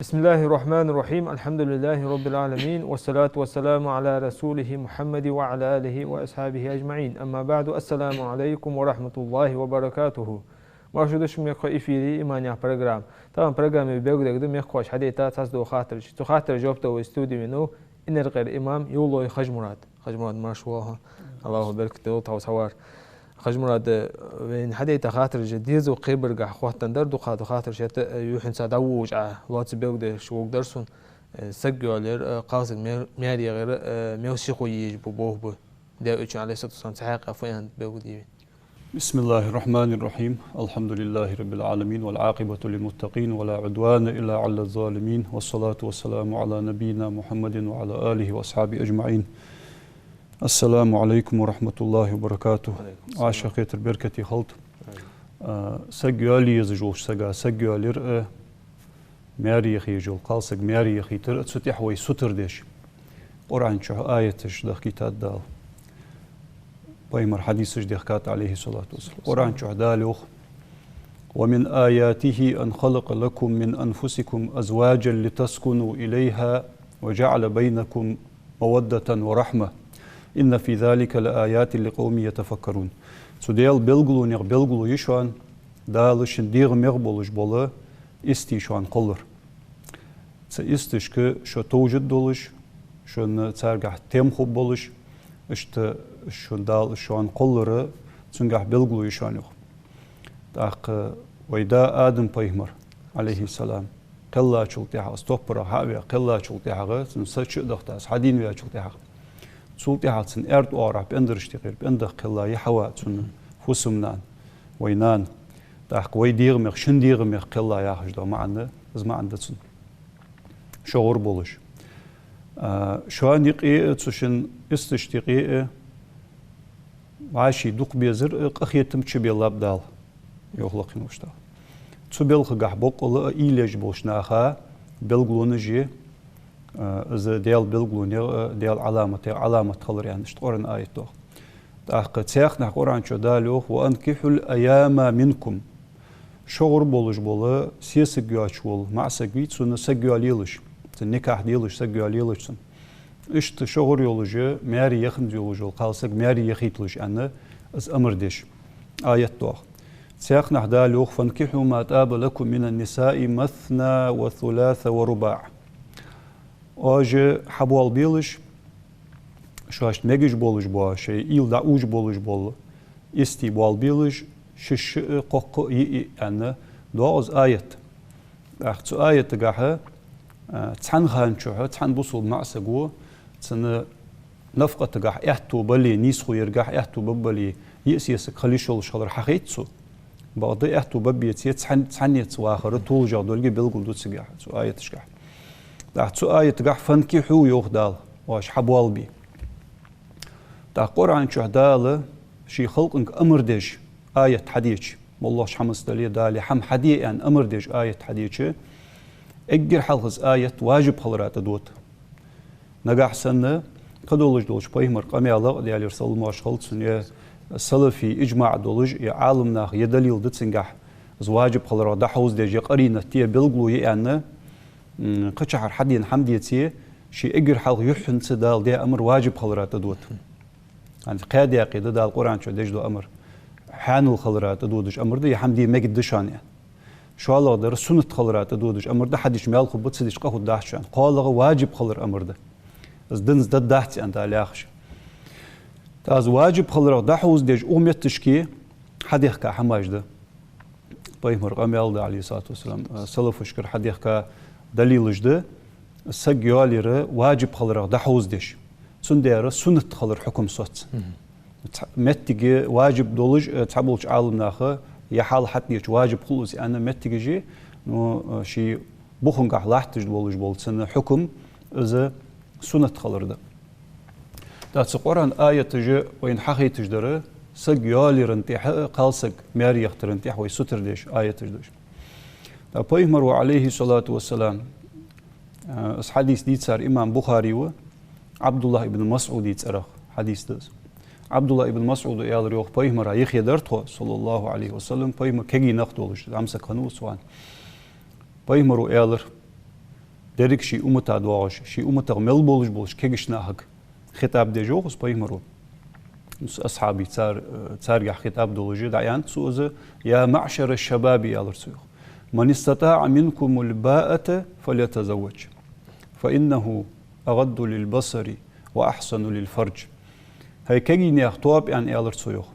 Bismillahirrahmanirrahim. Elhamdülillahi Rabbil alemin. Ve salatu ve selamu ala Resulihi Muhammedi ve ala alihi ve ashabihi ecma'in. Amma ba'du. Assalamu alaikum wa rahmatullahi wa barakatuhu. Marşudushum me ifiri imaniya program. Tamam programı begdegdi me xoş hadita tasdu khatir. Tu khatir jobta ve stüdyo iner gayr imam yulu Hajmurat. Hajmurat marşuha. Allahu berkatu tawsawar. Hajmurat وين حدا يتخاطر جديد وقبر قح خواتن در دخات خاطر شت يوحن سادوج واتس بيقدر شو درسون سجولر قاصد ميري غير ميوشي خويج بوه بو ده ايش عليه الصلاه والسلام حق فين بيقدي بسم الله الرحمن الرحيم الحمد لله رب العالمين والعاقبة للمتقين ولا عدوان إلا على الظالمين والصلاة والسلام على نبينا محمد وعلى آله وأصحابه أجمعين. السلام عليكم ورحمة الله وبركاته. عاشقية البركة خلط. سجالي يزجوش سجالير ماريخي جول قالسك ماريخي تر تستح وي ستر ديش. قرآن شو آيتش ده كتاب دال. بايمر حديثش دخكات عليه الصلاة والسلام. قرآن شو دالوخ. ومن آياته أن خلق لكم من أنفسكم أزواجا لتسكنوا إليها وجعل بينكم مودة ورحمة. إن في ذلك لآيات لقوم يتفكرون. سوديال بلغلو يشوان دالشن ديغ مغبولش بولا استي شوان قلر. استشك شو توجد دولش شون تارجح تيم خوب بولش اشت شون دال شوان قلر تنجح بلغلو يشوان يخ. تاق ويدا آدم بيهمر عليه السلام قلا شلتها استوبرا هاويا قلا شلتها سنسچ دختاس حدين ويا شلتها سلطي هاتسن ارد اورا بندرشتي غير بندق قلا يحوا تن فوسمنان وينان داق وي ديغمخ شن ديغمخ قلا يا حجدا معنا از ما عندتن شعور بولش شو نقي تشن استشتقي عاشي دوق بيزر قخيتم تشبي لابدال يخلقين وشتا تبلخ غح بوقل ايلج بوشناخا بلغلونجي از ديال بلغلونير ديال علامة خلر يعني اشتقرن آيته تاق تيخ نح قرآن شو دالوخ وانكحوا الأيام منكم شغر بولش بولا سيسجياش بول مع سجيت سن سجياليلش نكاح ديلش سجياليلش اشت شغر يولجه ماري يخن يولجه قالسك ماري يخيتلش أنا از أمر ديش آيته تيخ نح دالوخ فانكحوا ما تاب لكم من النساء مثنى وثلاث ورباع آج حبوال بیلش شاش مگیج بولش با شی ایل دا اوج بولش بول استی بال بیلش شش قق ای انه دو آیت اخت آیت گاه تن خان چه تن بوسول معسگو تن نفقت گاه احتو بلی نیس خویر گاه احتو ببلی یسیس خلیشول شالر حقیقتو بعد احتو ببیتی تنیت و آخر طول جادولگی بلگل دوت سگاه تو آیتش گاه تحت آية تقح فانكحوا يوخدال واش حبوال بي تا قرآن شهدال شي خلق انك امر ديش آية حديث والله شحمس دليل دالي حم حديث ان امر ديش آية حديث اجر حلقز آية واجب خلرات دوت نقح سنة قدولج دولج بايمر قامي الله ديال يرسل ماش خلط سنية سلفي اجماع دولج يا عالمنا يدليل دتسنقح واجب خلرات دحوز ديش قرينة تيه بلغلو يعني قشعر حدين حمديتي شي اجر حلق يحن سدال دي امر واجب خلرات دوت يعني قيادة عقيدة دال القرآن شو ديش دو امر حان الخلرات دودش امر دي حمدي مجد دشان يعني شو الله در سنة خلرات دودش امر ده حدش مال خبط سديش قهود داحشان قال واجب خلر امر ده از دنز ده داحتي انت علياخش تاز واجب خلرات دحوز ديش اوميت تشكي حديخ كا حماج ده بايمر قاميال ده عليه الصلاة والسلام سلف وشكر حديخ كا دليلش ده سجياليره واجب خلر دحوز ديش سنديره سنة خلر حكم صوت متجي واجب دولج تعبولش عالم ناخه يحال حتى يش واجب خلص أنا متجي نو شي بخنقح لاحتج دولج بول سنة حكم إذا سنة خلر ده. ده القرآن آية تجي وين حقي تجدره سگ یالی رنتیح قالسگ میاری اخترنتیح وی ستر دیش آیتش دیش. تا پیغمبر علیه الصلاة والسلام اس حدیث دیت سر امام بخاری و عبدالله ابن مسعود دیت سر حدیث دست. عبدالله ابن مسعود ایال ریخ پیغمبر یخی درت خو صلی الله علیه وسلم پیغمبر کگی نخت ولش امسک هنوز وان. پیغمبر ایالر درک شی امت ادواش شی امت مل بولش کگیش نهک خطاب دیجو خس پیغمبر أصحابي تارجع خطاب دولجي دعيان سوزة يا معشر الشباب يا لرسوخ من استطاع منكم الباءة فليتزوج فإنه أغض للبصر وأحسن للفرج هاي كجيني أخطاب يعني يا لرسوخ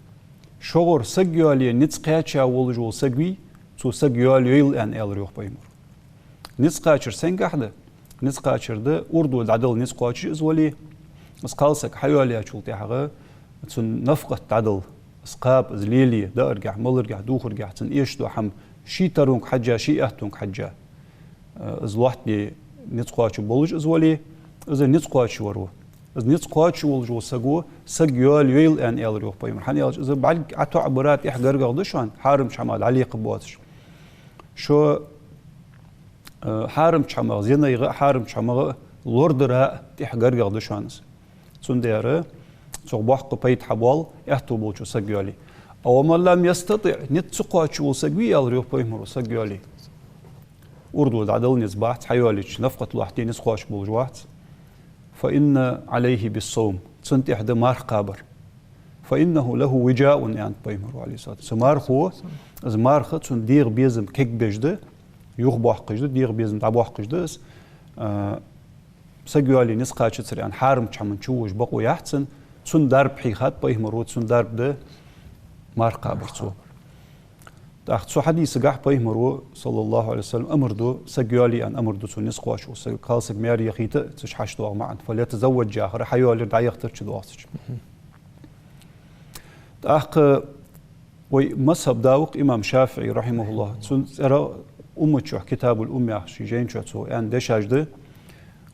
شغور سجيالي نتسقياتش أولجو سجوي تو سجيالي يل يعني يا لريوخ بيمر نتسقياتشر سنجحده نتسقياتشر ده أردو العدل نتسقياتش إزولي مسقالسك حيوالي أشولتي حاجة تن نفقة عدل اسقاب ازليلي دا ارجع مل ارجع دوخ ارجع تن ايش دو حم شي ترونك حجا شي اهتونك حجا از لوحدي نتقواتش بولج ازولي از نتقواتش ورو از نتقواتش ولجو سغو سغيال يل ان ال روح بايمر حني از بعد عتو عبرات احغر قدشان حارم شمال علي قبواتش شو حارم شمال زين حارم شمال لوردرا احغر قدشانس تن ديره صباح قبيت حبال يحتو بوجو سجيالي أو ما لم يستطع نتسقى شو سجي الريوح بيمرو سجيالي أردو العدل نزبات حيواليش نفقة لوحدين نسقاش بوجوات فإن عليه بالصوم سنت إحدى مار قابر فإنه له وجاء يعني بيمرو عليه الصلاة والسلام مارخو از مارخ سن دير بيزم كيك بيجده يخبح قجده دير بيزم تعبح قجده سجيالي نسقاش تسري عن حارم تشمن شوش بقو يحسن سن درب حيخات بيهمرود سن درب ده مارقا برسو تاخت سو حديث قح بيهمرو صلى الله عليه وسلم امردو سجيالي ان امردو سن نسقواش وقالسك مياري يخيت تشحش دو معا فليتزوج جاخر حيوالي دا يختر تشدواسش تاخ وي مذهب داوق امام شافعي رحمه الله سن ارى امتشو كتاب الام شي جين شو ان دشاجده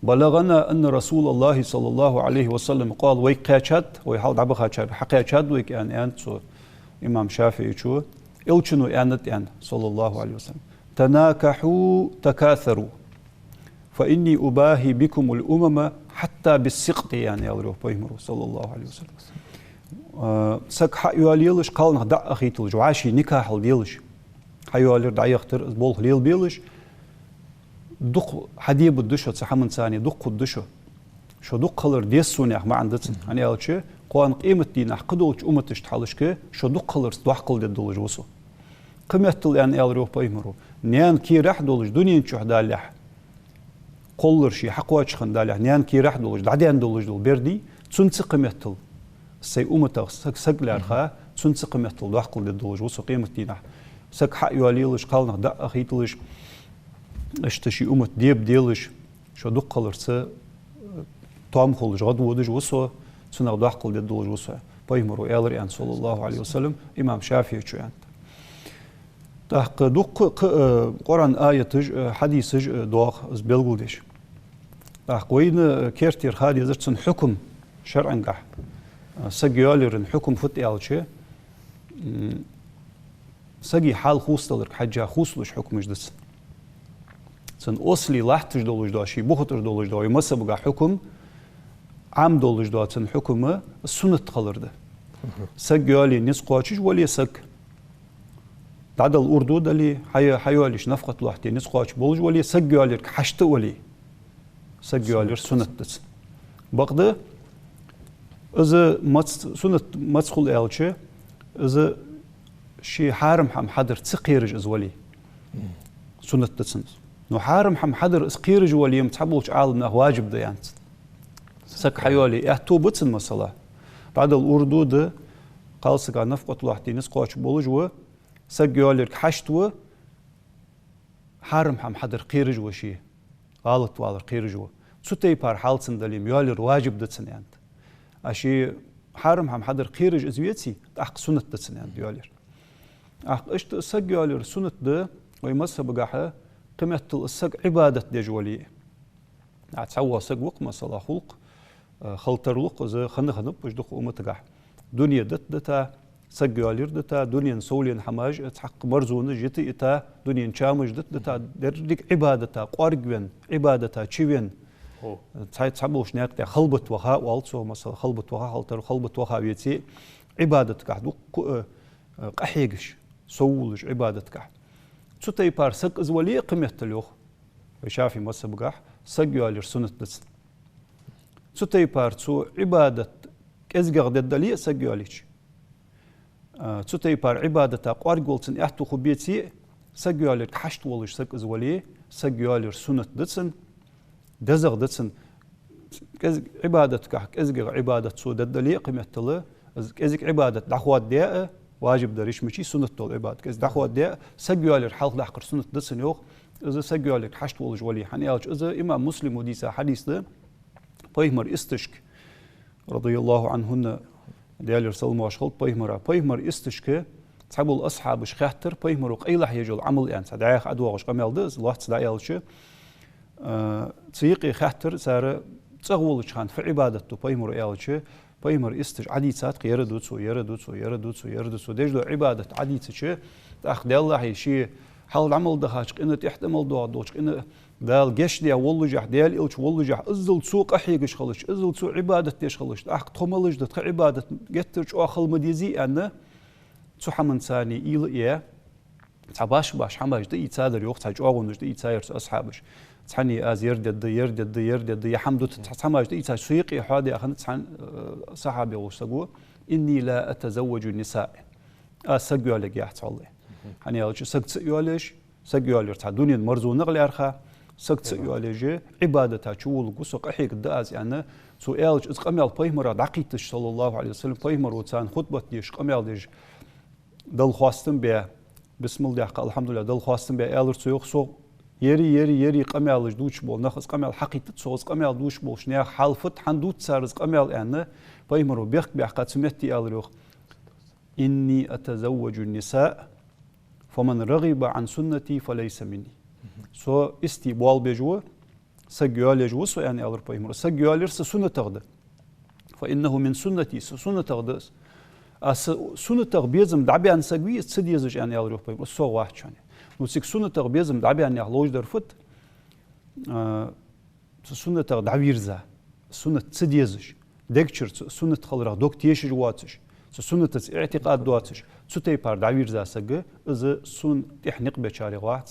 بلغنا أن رسول الله صلى الله عليه وسلم قال ويقاشد ويحاول عبخاشد حقاشد ويك أن سو إمام شافعي شو إلشنو أنت أن صلى الله عليه وسلم تناكحوا تكاثروا فإني أباهي بكم الأمم حتى بالسقط يعني يالروح بيمرو صلى الله عليه وسلم سك حيواليلش قالنا دع أخيتل جواشي نكاح الديلش حيوالير دع يختر بول ليل بيلش دق حديب الدشة سحمن ثاني دق الدشة شو دق خلر ديسون يا ما عندتن يعني قال شيء قوان قيمة دين حقدولش أمتش تحلش كه شو دق خلر دوحقل ددولج وصو قيمة يعني قال روح بيمرو نيان كي راح دولج دنيا شو حدالح قلر شيء حقواتش خندالح نيان كي راح دولج دعدين دولج دول بردي تنسى قيمة سي أمتك سق لارخا تنسى قيمة دوحقل ددولج وصو قيمة دين سق حق يواليلش قالنا دق أخيتلش اشتشي أمت ديب ديلش شو دقلر س طعم خلج غد ودج وسوا سنة دقل ددولج وسوا بيمرو إلري عن صلى الله عليه وسلم إمام شافعي شو يعني تحق دق قرآن آية حديث دواخ زبلغودش تحق وين كيرتير خالي زرتن حكم شرعا قح سجيالر حكم فت إلشة سجي حال خوستلر حاجة خوستلش حكم جدس سن أصلي لحتش دولج داشي بخطر دولج داوي مسا بقى حكم عام دولج داتن حكم السنة خلرده سجيالي نسقاتش ولي سك تعدل أردو دلي حيواليش نفقة لوحدي نسقاتش بولج ولي سجيالي حشت ولي سجيالي سنة دس بقده إذا سنة مسخول إلشة إذا شي حارم هم حدر تسقيرج إزولي سنة دسنس نو حارم هم حدر اسقيرج وليم تحبولش عالم واجب ديانت سك حيولي احتو بتسن مسألة بعد الأردو ده قال سكا نفقة لوحدي نسقوش بولج و سك يولي حشت و حارم هم حدر قيرج وشي غلط والر قيرج و سوتي بار حالسن دليم يولي واجب دتسن يانت اشي حارم هم حدر قيرج ازويتي احق سنة دتسن يانت يولي احق اشت سك يولي سنة ده ويمسها بقاحة قيمة السق عبادة دجولي عتسوى سق وق مسألة خلق خلطر لق إذا خنخ نبش دق أمتجح دنيا دتا سجالير دتا دنيا سولين حماج تحق مرزون جتي إتا دنيا شامج دتا درك عبادتا قارجين عبادتا تشيفين تعبوش ناقة خلبت وها والصو مثلا خلبت وها هالتر خلبت وها بيتي عبادتك عدو قحيقش سولج عبادتك تتي بار سك إزولي قمة اليوخ شافي مسبقح سجالير سنة دس تتي بار تو عبادة إزجع دليل سجاليش تتي بار عبادة قارجولتن إحتو خبيتي سجالير حشت ولش سك إزولي سجالير سنة دسن دزغ دسن عبادتك إزجع عبادة سو دليل قمة له إزج عبادة دعوات داء واجب دريش مشي سنة طول عبادة إز دعوات داء سجالير حلق دحقر سنة دسن يوخ إذا سجالير حشت ولش ولي حنيالج إذا إمام مسلم وديسا حديث ده بيهمر استشك رضي الله عنهن ديال رسول الله شغل بيهمر استشك تحبوا الأصحاب خاطر بيهمروا قيلح يجول عمل يعني سدايخ أدواغش قمال دز الله تدايلش تسيقي خاطر صار تغولش خان في عبادته بيهمروا يالش بيهمر استش عديسات يردوتسو دجلو عبادة عديتش تأخذ الله شيء حال عمل دهاش إنه تحتمل دوش إنه دال جش ديا والله ديال إلش والله إزل سوق أحيقش خلش إزل سوق عبادة تيش خلش أخ تملش دت عبادة جترش أخل مديزي أنا تحمن ثاني إيل إيه تعباش باش حماش دي يتادر يوقت هاج أغنش دي يتاير أصحابش تحني أز يرد يحمد تحماش دي يتاج سيقي حادي أخن تحن صحابي وسقوا إني لا أتزوج النساء أسقوا لك يا الله يعني أول شيء سقت يولش سقيولير تاع دنيا مرزو نغلي أرخا سقت يولجي عبادتها شول قصق أحيك الداز يعني سؤالج إذ قميل بيهمر دقيتش صلى الله عليه وسلم بيهمر وتسان خطبة ديش قميل ديش دل خواستم بيا بسم الله قال الحمد لله دل خواستم بيا آلر سيوخ سو يري قميلج دوش بول نخص قميل حقيقة سوز قميل دوش بول شنيا حالفت حندوت سارز قميل يعني بيهمر بيخ بيحقات سمتي آلر يوخ إني أتزوج النساء فمن رغب عن سنتي فليس مني سو استيبال بجوا سجيال جوا سو يعني ألر بيمر سجيال سنة تغد فإنه من سنتي سنة تغد سنة تغبيزم دعبي عن سجوي تسديزج يعني ألر بيمر سو واحد يعني نوسك سنة تغبيزم دعبي عن يخلوج درفت سنة تغد عبيرزا سنة تسديزج دكتشر سنة خلرا دوك تيش جواتش سنة اعتقاد دواتش سوتي بار دعوير زاسق إذا سون تحنق بشاري واحد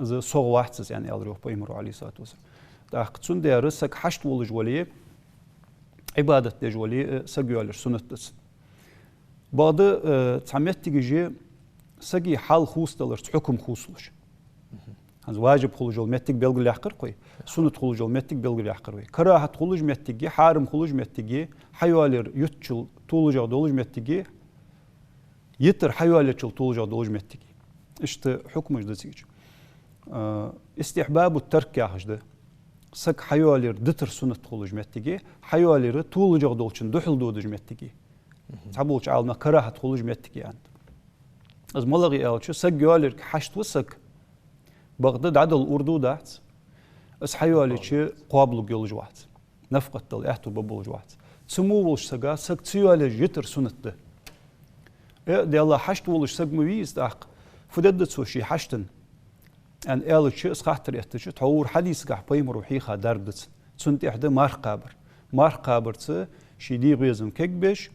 إذا صغ واحد يعني ألروح بيمرو عليه الصلاة والسلام تأخذ سون ده رسك حشت ولج وليه عبادة دج وليه سجيالش سنة تس بعد تعمد تيجي سجي حال خوص دلرت حكم خوصلش هذا واجب خلوج المتك بلغ الأحقر قوي سنة خلوج المتك بلغ الأحقر قوي كراهة خلوج متكي حارم خلوج متكي حيوالر يتشل طولج دولج متكي يتر حيوالر يتشل طولج دولج متكي إشت حكمش ده سيج استحباب الترك ياخش ده سك حيوالر دتر سنة خلوج متكي حيوالر طولج دولجن دحل دودج متكي تعبولش عالنا كراهة خلوج متكي عند از ملغي أوتش سك يوالر حشت وسك بغداد عدل أردو دات اس حيوالي شيء قابل جولج واحد نفقة دل احتو ببولج واحد سمو ولش سجا سك تيوالي جتر سنة ده دي الله حشت ولش سج مويز داق فدد سوشي حشتن ان قال شيء اسخاطر يحتش تحور حديث قح بيم روحي خدار دت سنت احدى مار قابر ت شي دي غيزم كيكبش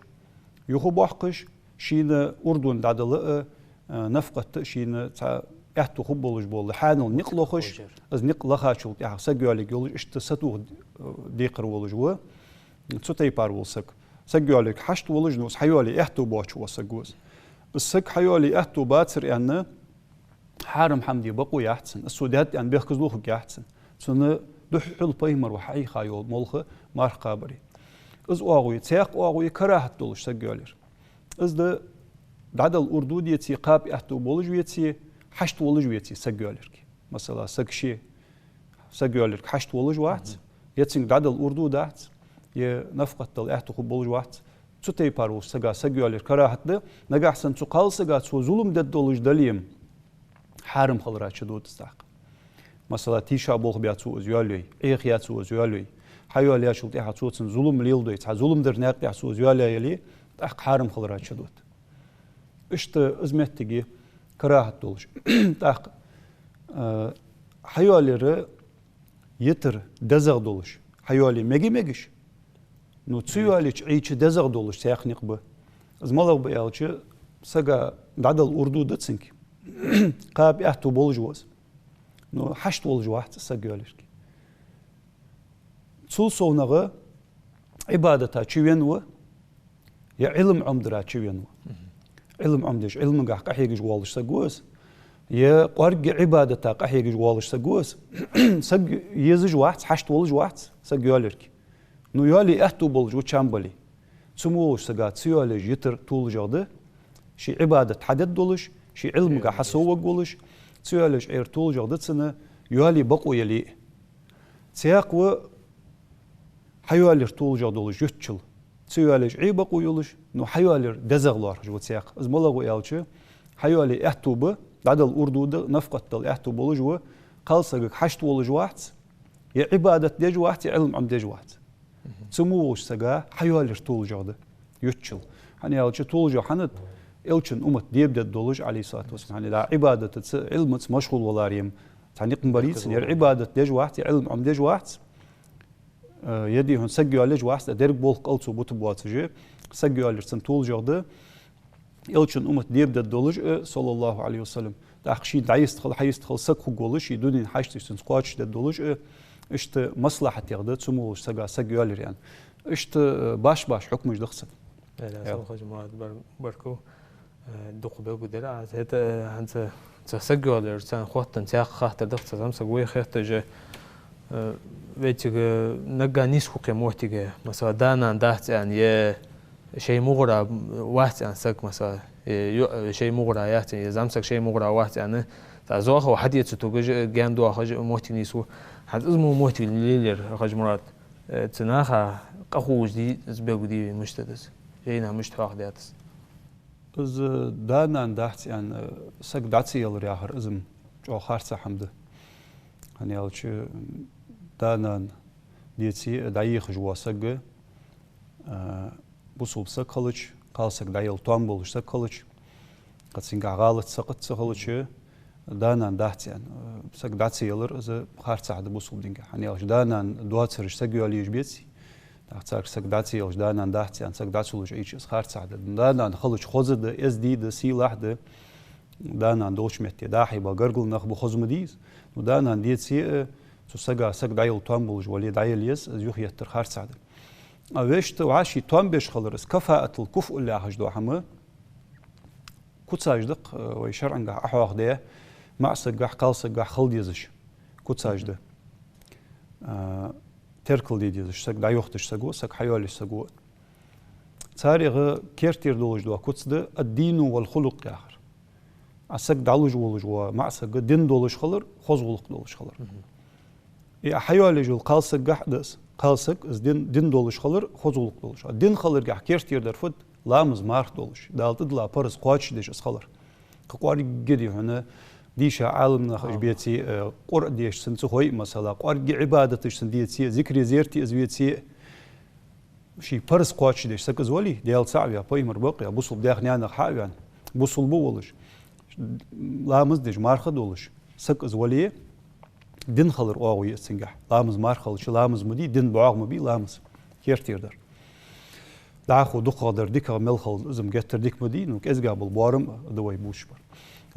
يخو بحقش شي أردن دادل نفقة شي احتو خبولج بول حانل نقلوخش از نقلخاشل يا سجيالي جولج اشتساتو ديقر ولج و تسوتي بار ولسك سجيالي حشت ولج نوس حيالي احتو باش وسجوز السك حيالي احتو باتر ان حارم حمدي بقو يحسن السودات ان بيخزلوخ يحسن سنه دحل بيمر وحي خايول ملخ مار قابري از اوغوي تيق اوغوي كراهت دولش سجيالي از د دادل اردو ديتي قاب احتو بولج ويتي حشت ولج ويتي سجيالرك مثلا سكشي سجيالرك حشت ولج واحد يتسين دادل أردو دات ينفقت دل احتو خب ولج واحد تسوتي بارو سجا سجيالر كراهت ده نجح سن تقال سجا سو ظلم دد ولج دليم حارم خلرات شدود تستحق مثلا تيشا بول بياتو زيالي ايخياتو زيالي حيوالي شلت احتو سن ظلم ليلدو يت ظلم در ناق يحسو زيالي يلي تحق حارم خلرات شدود اشت ازمتتي كراهة دولش تاق حيوالي يتر دزغ دولش حيوالي ميجش نو تسيوالي عيش دزغ دولش سيخنق به ازمالغ بيالش سجا دعدل اردو دتسنك قاب احتو بولجواز نو حشت بولجواحت سجالش تسول صونغه عبادتها تشوينو يا علم عمدرا تشوينو علم عمدش علم قح قحيج والش سجوز يا قرق عبادتها قحيج والش سجوز سج يزج واحد حشت ولج واحد سجالك نو يالي احتو بولج وشامبلي سموش سجات سيالج يتر طول جاده شي عبادة حدد دولش شي علم قح حسوق ولش سيالج عير طول جاده سنه يالي بقو يلي سياق حيوالر طول جادولش يتشل سيوالج عيبة قويولش نو حيوالر دزغلار جوت سياق ازملغو يالش حيوالي احتوبة بعد الأردود نفقة الاحتوبة لجوه قالسك حشت ولج واحد يا عبادة ديج واحد يا علم عم ديج واحد سموش سجا حيوالر طول جاده يتشل يعني يالش طول جا حنت إلشن أمت ديبدأ دولج عليه الصلاة والسلام يعني لا عبادة علم مشغول والاريم تعنيق مريض يا عبادة ديج واحد يا علم عم ديج واحد يدي هون سجوا على جواحد درب بول قلصو بوتبواتجي سجوا على سنتول جاده إلشن أمت ديبدأ دولج صلى الله عليه وسلم تأخشي دعيست خل حيست خل سكو قولش يدوني حاجتي سنسقاتش دولج اشت مصلحة يغدت سمو سجوا على يعني اشت باش حكمش دخسن لا خج مراد بركو دق بيجو درع هذا هنت سجوا على رسان خواتن تاخ خاطر دخت زم سجوي خاطر ويتك نجا نيسكو كموتيجه مثلا دانا دهت يعني شيء مغرى واحد عن سك مثلا شيء مغرى يعني زمسك شيء مغرى واحد يعني تزوخ واحد يتسوق جاندو خج موتي نيسو حد اسمه موتي ليلر خج مراد تناخا قخوج دي زبيجو دي مشتدس هنا مش تواخداتس از دانا دهت يعني سك داتسي يلر آخر ازم جو خارسة حمد يعني الش دانان ديتي دايخ جوا سق بوصل سقلج قالسك دايل توامبول سقلج قد سنجا غالط سقط سقلج دانان دهت يعني سق داتسي يلر از خارسة عد بوصل دينجا يعني الش دانان دواتسرش سقيو على يجبيتي تاعتك سق داتسي يلش دانان دهت يعني سق داتسولج ايش خارسة عد دانان خلج خوزد اس دي د سي لحد دانان دوش متي داحي باغرغل نخ بخوز مديز ودانان ديتي سجا سق دايل توامبولج ولي دايل يس يخ يتر خار سعد اويشت وعاشي توامبش خلرس كفاءة الكفء اللي اخجدو حما كوتساجدق وي شرعن قح احواخ ديه مع سقح قال سقح خلد يزش كوتساجده تركل دي يزش سق دايوختش سقو سق حيولش سقو تاريخ كيرتير دولج دو كوتسد الدين والخلق اخر اسق دالوج ولج ومع سق دين دولج خلر خوزغلق دولج خلر يا حيوالج القالسق قحدس قالسق از دين دولش خلر خوزغلق دولش دين خلر قح كيرتير درفت لامز مارخ دولش دالتد لا بارس قواچ ديش اس خلر قوار جدي هنا ديشا عالمنا خجبيتي قر ديش سنتخوي مثلا قوار عبادتش سنديتي ذكر زيرتي ازويتي شي بارس قواچ ديش سكز ولي ديال صعب يا بايمر بقى بوصل داخنيانا حاوان بوصل بولش لامز ديش مارخ دولش سكز ولي دين خلر اوغي سنجح لامز مارخل شي لامز مدي دين باغ مبي لامز كيرتيردر داخو دقادر ديكا ملخل ازم گتر ديك مدي نوك ازغابل بارم دوي بوشبر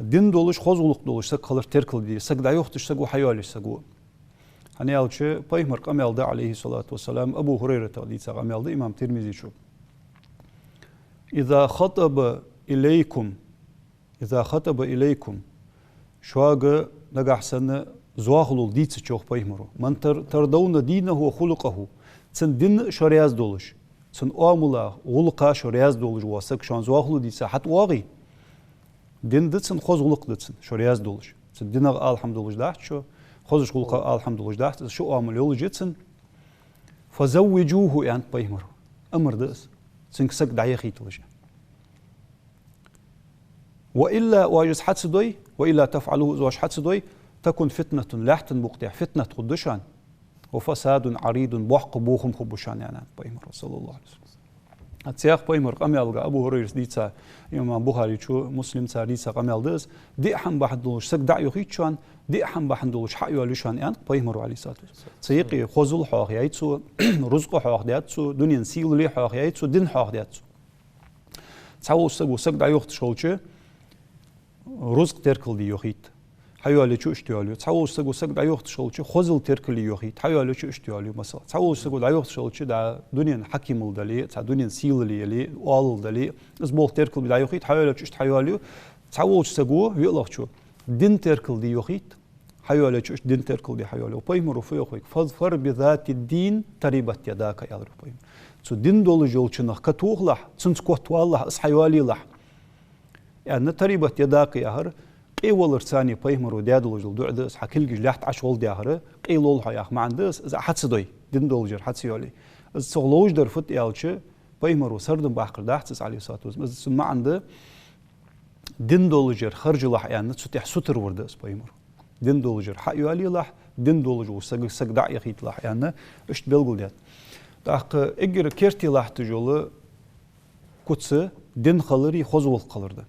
دين دولش خوزغلق دولش سك خلر تركل دي سك دا يوختش سغو حيالش سغو هني الچ بايمر قمل عليه الصلاه والسلام ابو هريره دي قمل امام ترمذي شو اذا خطب اليكم شواغ نغحسن زواخلول ديتس چوخ بايمرو من تردون دينه وخلقه تن دين شرياز دولش تن اوملا غلقا شرياز دولش واسك شان زواخلو ديتس حت واغي دين دتن خوزغلق دتن شرياز دولش تن دين الحمد لله داحت شو خوزش غلقا الحمد لله داحت شو اومل يول جتن فزوجوه يعني بايمرو امر دس سنكسك دايخي تلش والا واجس حدس دوي والا تفعلوه زواج حدس دوي تكن فتنة لاحتن مقطع فتنة قدشان وفساد عريض بوحق بوخم خبشان يعني بايمر صلى الله عليه وسلم أتسياق بيمر قميل أبو هريرة ديتا إمام بخاري شو مسلم صار ديتا قميل دز دي حم بحدلوش سك دع يخيط شان دي حم بحدلوش حيو علشان يعني بيمر عليه سات سيقي خذول حاق يعيتسو رزق حاق دياتسو دنيا سيل لي حاق يعيتسو دين حاق دياتسو تعوز سك دع يخت شولشة رزق تركل دي يخيط حيوالي شو اشتياليو تعوز سك دع يخت شولشة خذول تركل يخيط حيوالي شو اشتياليو مثلا تعوز سك دع يخت شولشة دا دنيا حكيم الدلي تا دنيا سيل لي وال الدلي اسبوع تركل دع يخيط حيوالي شو اشتياليو تعوز سكو يقلق شو دين تركل دي يخيط حيوالي شو دين تركل دي حيوالي وبيمر في يخيك فظفر بذات الدين تربت يداك يا رب سو دين دول جولشنا كتوغ لح سنسكوت والله اس حيوالي لح يعني تربت يداك يا هر قيول رساني بيمر ودادل جل دعدس حكيل جلحت عشول ديهره قيلول حياخ ما عندس اذا حدسدوي دين دول جر حدسيولي الصغلوج در فت يالش بيمر وسردن باخر داحتس عليه الصلاه والسلام ما عنده دين دول جر خرج لح يعني ستح ستر وردس بيمر دين دول جر حيوالي لح دين دول جو سق دع يخيت لح يعني اشت بلغل ديت داق اجر كيرتي لح تجول كتس دين خلري خزول قلرده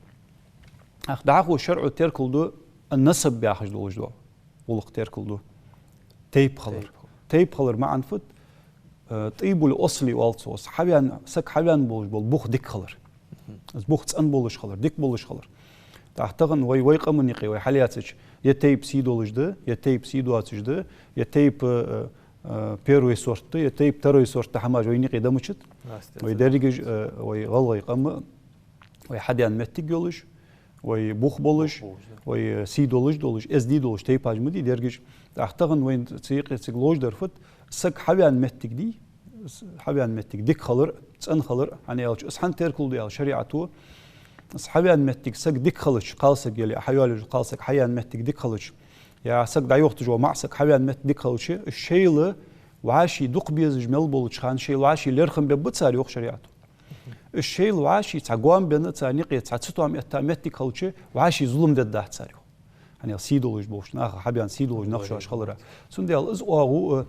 اخ دعو الشرع تركلدو النسب بياخج دولج دو ولق تركلدو تيب خلر ما عنفت طيب الاصلي والصوص حبيان سك حبيان بولج بول بوخ ديك خلر از بوخ تسن بولج خلر ديك بولج خلر تحتغن وي قمنيقي وي حالياتش يتيب سيدولج ده يتيب سيدواتش ده يتيب بيروي سورت يتيب تروي سورت حماج وينيقي دمشت وي دريج وي غلغي قم وي حديان متيك يولج وي بوخ بولج وي سي دولج اس دي دولج تيب اج مدي درجج تحتغن وين تسيق سيغلوج درفت سك حبيان متك دي حبيان متك ديك خلر تسن خلر يعني يالش اسحن تركل دي شريعته اس حبيان متك سك ديك خلش قالسك يلي حيوال قالسك حيان متك ديك خلش يا سك دا يوقت جو معسك حبيان مت ديك خلش الشيله وعاشي دق بيز جمل بولج خان شيل وعاشي لرخم ببتصار يوق شريعته الشيء وعاشي تعقوم بين تانيقي تعتتوام اتامتي كلشة وعاشي ظلم ضد تساريو يعني سيدولج بوش ناخ حبيان سيدولج نقش اش خلرا سنديال از اوغو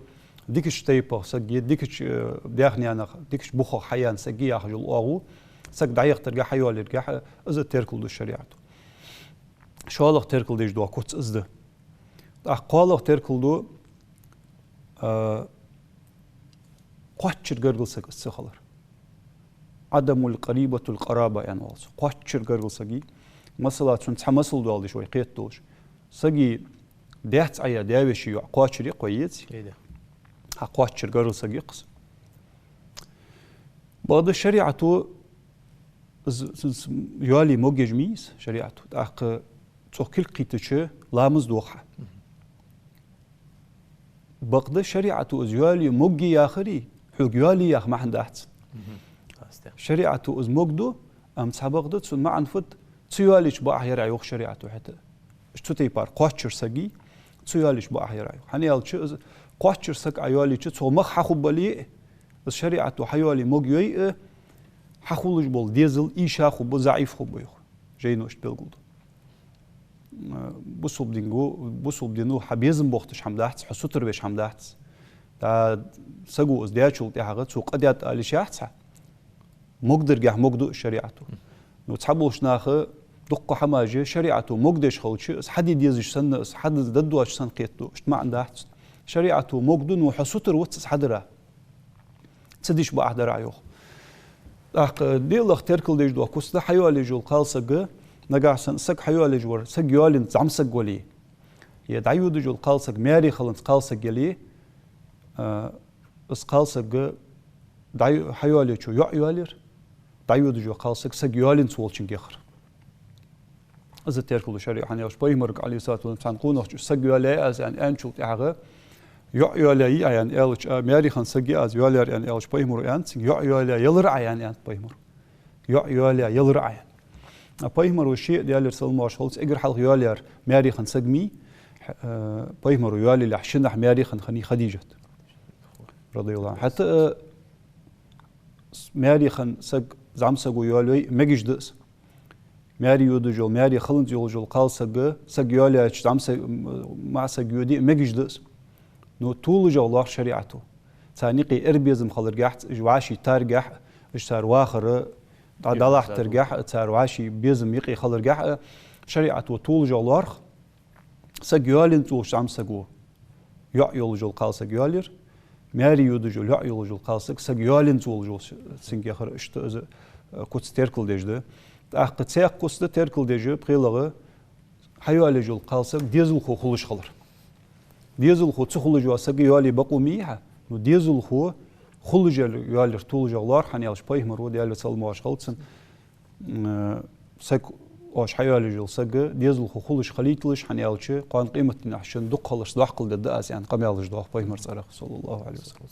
ديكش تيبا سجي ديكش داخني انا ديكش بوخ حيان سجي ياخذ الاوغو سك دايق ترجع حيوال يرجع از تركل دو شريعته شالق تركل ديج دو كوت ازده اقالق تركل دو قوتشر غرغل سك خلر عدم القريبة القرابة يعني والس قوتشر غرغل سجي مثلا شن تحمسل دول شوي قيت دولش سجي دهت عيا داوشي قوتشر قويت قوتشر غرغل سجي قص بعض الشريعة يالي موجج ميس شريعته تأخ تأكل قيتش لامز دوخة بعض الشريعة يالي موجي آخري حق يالي ياخ ما حندحت شريعته از مقدو ام تسابقدت سن ما عنفت تسياليش باحير عيوخ شريعته حتى اشتوتي بار قوتشر سجي تسياليش باحير عيوخ حنيالش قوتشر سك عياليش تو مخ حخبلي الشريعته حيالي مقيوي حخولج بول ديزل ايشا خب ضعيف خب يخ جينوش بلغد بوصوب دينو حبيزم بوختش حمداحت حسوتر بيش حمداحت تا سجو از دياتشول تي حاجه سوق قديات اليشاحت مقدر جه مقدو شريعته نو تحبوش ناخه دق حماجه شريعته مقدش خلش حد يديزش سن حد ددواش سن قيتو ما عندها شريعته مقدو نو حسوتر وتس حدره تديش باحدر عيوخ اخ ديل اختركل ديج دو كوست حيوالي جول قالسق نغاسن سك حيوالي جور سك يولين زعمسق ولي يدعيو دجول قالسق ماري خلنت قالسق يلي اس قالسق داي حيوالي شو يعيالير دايود جو قالسك سجيالين سولشين جخر از تركل شريعه يعني اش بايمرك عليه الصلاه والسلام قونخ سجيالي از ان انشوت اغه يعيالي يعني الش ماري خان سجي از يالير يعني الش بايمر ان يعيالي يلرع يعني ان بايمر يعيالي يلرع يعني بايمر والشيء ديال سلمى شولز اجر حلق يالير ماري خان سجمي بايمر يالي لحشنح ماري خان خديجه رضي الله عنها حتى ماري خان سج زعمسقو يولي مجيش دس ماري يودجول ماري خلنت يولجول قال سج يولي زعمسق مع سج يودي مجيش دس نو طول جو الله شريعته ثانيقي اربيزم خلر جحت جواشي تارجح إيش صار واخر دلاح ترجع صار واشي بيزم يقي خلرجع شريعة وطول جولارخ سجيالين طول شام سجو يعيول جول قال سجيالير ماري يودجول يعيول جول قال سجيالين طول جول سنجي آخر إشت إذا كنت تركل دجده أخذ سياق كنت تركل دجده بخيلة حيوالي جول قال سج ديزل خو خلش خلر ديزل خو تخلج واسق يالي بقو ميها نو ديزل خو خلج يالي طول جولار حنيالش باي مرود يالي سلمواش خلصن سك واش حيالي جول سق ديزل خو خلش خليتلش حنيالش قان قيمتنا عشان دق خلش دحقل دداس يعني قميالش دق باي مرصرخ صلى الله عليه وسلم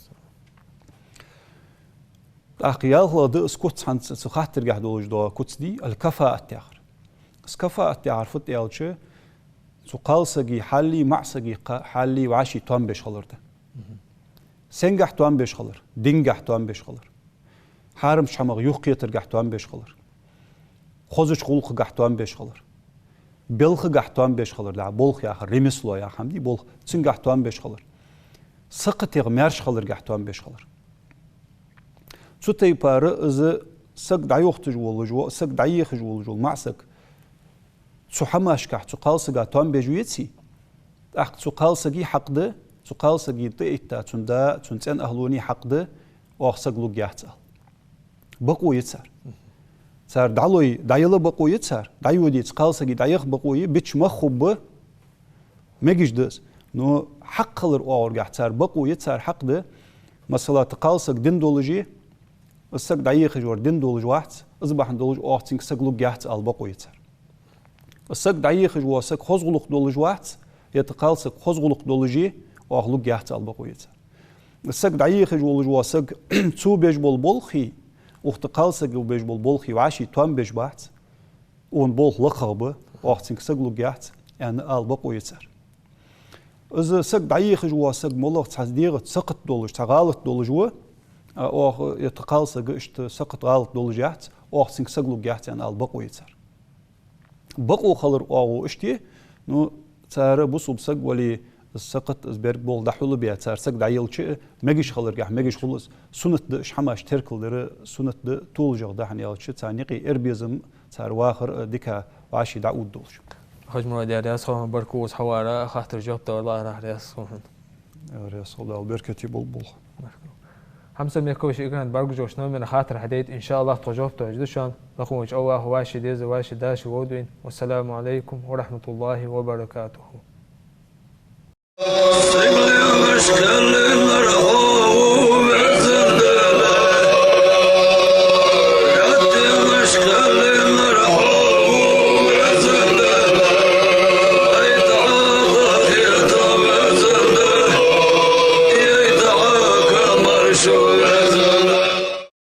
أخيال هو ده سكوت عن سخاتر جه دولج ده كوتس دي الكفاءة تاخر الكفاءة تعرفت يالش سقال سجي حالي مع سجي حالي وعشي توان بيش خلر ده سنجح توان بيش خلر دينجح توان بيش خلر حارم شمغ يوقي ترجح توان بيش خلر خوزش خلق جح توان بيش خلر بلخ جح توان بيش خلر ده بلخ يا آخر رمسلو يا حمدي بلخ سنجح توان بيش خلر سقط يغمرش خلر جح توان بيش خلر سوتي بار إذا سق دعيوخ تجول جو سق دعيخ جول جو معسك سو حماش كح سقال سجا توان بيجويتسي أخ سقال سجي حق ده سقال سجي تيتا تندا تنتين أهلوني حق ده وأخسق لوج يحصل بقوي يتسار سار دعلوي دعيله بقوي يتسار دعيودي سقال سجي دعيخ بقوي بيتش ما خب مجيش دس نو حق خلر أور يحصل بقوي يتسار حق ده مثلا تقال سج دين دولجي السق دعيخ جور دين دولج واحد أصبح دولج أوه سق لوج يحصل بقوي يتسار السق دعيخ جوا سق خزغلق دولج واحد يتقال سق خزغلق دولجي وأخلق يحت البقويت السق دعيخ جوا سق تو بيج بول بولخي واختقال سق بيج بول بولخي وعشي توان بيج بحت ون بول لقبه وأختين سق لق يحت يعني البقويت إذا سق دعيخ جوا سق ملق تصديق سقط دولج تغالط دولجوا أو يتقال سق إشت سقط غالط دولج يحت وأختين سق لق يحت يعني البقويت بقو خلر أو إشتي نو صار بوسو بسق ولي السقط إزبرق بول دحول بيا صار سق دعيل شيء مجيش خلر جح مجيش خلص سنة دش حماش تركل در سنة د طول جغ ده حنيال شيء ثانيقي إربيزم صار واخر ديكا وعشي دعود دولش. حج مراد يا رياس خون بركوز حوارا خاطر جوبت والله راح رياس خون. يا رياس الله البركة بول. همسه میکوش ایگان برگ جوش نمی خاطر حدید ان شاء الله تجوب توجدشان نخوش الله واشي ديز واشي داش ودوين والسلام عليكم ورحمة الله وبركاته Sure.